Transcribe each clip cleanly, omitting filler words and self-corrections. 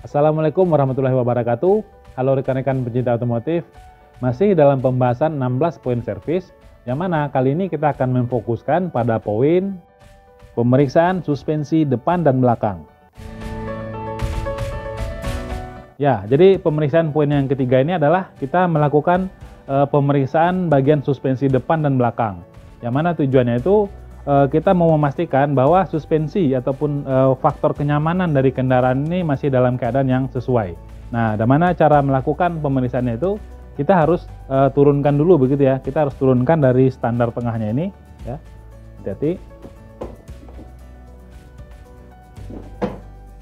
Assalamualaikum warahmatullahi wabarakatuh. Halo rekan-rekan pencinta otomotif. Masih dalam pembahasan 16 poin servis, yang mana kali ini kita akan memfokuskan pada poin pemeriksaan suspensi depan dan belakang. Ya, jadi pemeriksaan poin yang ketiga ini adalah kita melakukan pemeriksaan bagian suspensi depan dan belakang. Yang mana tujuannya itu kita mau memastikan bahwa suspensi ataupun faktor kenyamanan dari kendaraan ini masih dalam keadaan yang sesuai. Nah, bagaimana cara melakukan pemeriksaannya itu? Kita harus turunkan dulu begitu ya. Kita harus turunkan dari standar tengahnya ini ya. Hati-hati.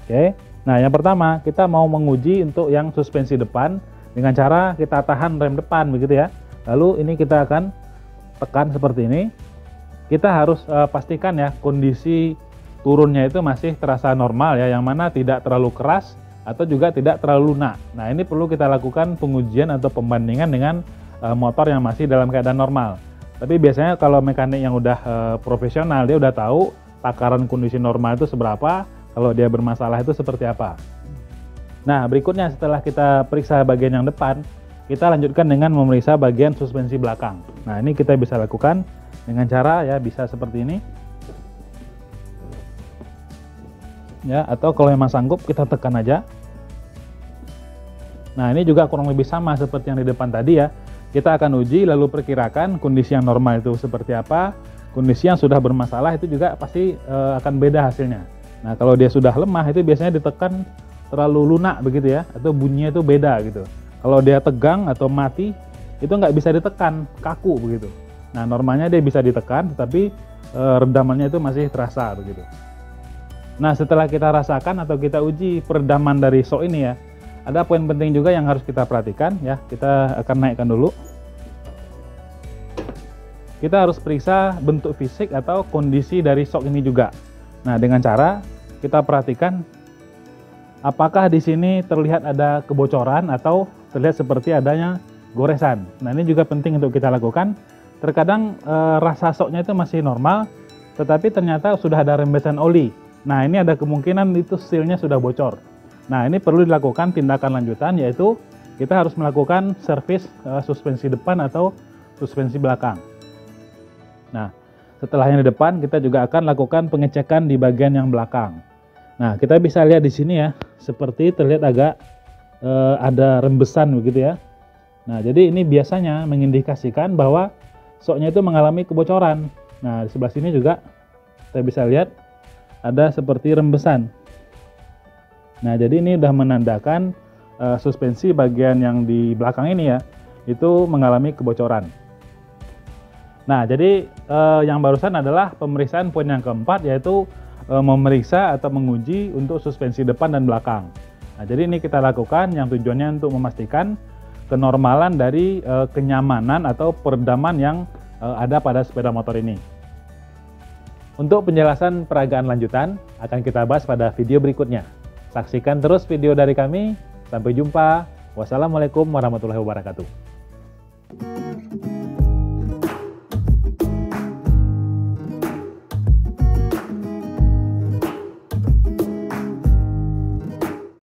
Oke. Nah, yang pertama kita mau menguji untuk yang suspensi depan dengan cara kita tahan rem depan begitu ya. Lalu ini kita akan tekan seperti ini. Kita harus pastikan ya kondisi turunnya itu masih terasa normal ya, yang mana tidak terlalu keras atau juga tidak terlalu lunak. Nah, ini perlu kita lakukan pengujian atau pembandingan dengan motor yang masih dalam keadaan normal. Tapi biasanya kalau mekanik yang udah profesional, dia udah tahu takaran kondisi normal itu seberapa, kalau dia bermasalah itu seperti apa. Nah, berikutnya setelah kita periksa bagian yang depan, kita lanjutkan dengan memeriksa bagian suspensi belakang. Nah, ini kita bisa lakukan dengan cara ya bisa seperti ini. Ya, atau kalau memang sanggup kita tekan aja. Nah, ini juga kurang lebih sama seperti yang di depan tadi ya. Kita akan uji lalu perkirakan kondisi yang normal itu seperti apa, kondisi yang sudah bermasalah itu juga pasti akan beda hasilnya. Nah, kalau dia sudah lemah itu biasanya ditekan terlalu lunak begitu ya, atau bunyinya itu beda gitu. Kalau dia tegang atau mati itu nggak bisa ditekan, kaku begitu. Nah, normalnya dia bisa ditekan, tetapi redamannya itu masih terasa begitu. Nah, setelah kita rasakan atau kita uji peredaman dari shock ini ya, ada poin penting juga yang harus kita perhatikan ya. Kita akan naikkan dulu. Kita harus periksa bentuk fisik atau kondisi dari shock ini juga. Nah, dengan cara kita perhatikan apakah di sini terlihat ada kebocoran atau terlihat seperti adanya goresan. Nah, ini juga penting untuk kita lakukan. Terkadang rasa shocknya itu masih normal, tetapi ternyata sudah ada rembesan oli. Nah, ini ada kemungkinan itu sealnya sudah bocor. Nah, ini perlu dilakukan tindakan lanjutan, yaitu kita harus melakukan servis suspensi depan atau suspensi belakang. Nah, setelah yang di depan, kita juga akan lakukan pengecekan di bagian yang belakang. Nah, kita bisa lihat di sini ya, seperti terlihat agak ada rembesan begitu ya. Nah, jadi ini biasanya mengindikasikan bahwa shocknya itu mengalami kebocoran. Nah, di sebelah sini juga kita bisa lihat ada seperti rembesan. Nah, jadi ini sudah menandakan suspensi bagian yang di belakang ini ya, itu mengalami kebocoran. Nah, jadi yang barusan adalah pemeriksaan poin yang keempat, yaitu memeriksa atau menguji untuk suspensi depan dan belakang. Nah, jadi ini kita lakukan yang tujuannya untuk memastikan kenormalan dari kenyamanan atau peredaman yang ada pada sepeda motor ini. Untuk penjelasan peragaan lanjutan akan kita bahas pada video berikutnya. Saksikan terus video dari kami. Sampai jumpa. Wassalamualaikum warahmatullahi wabarakatuh.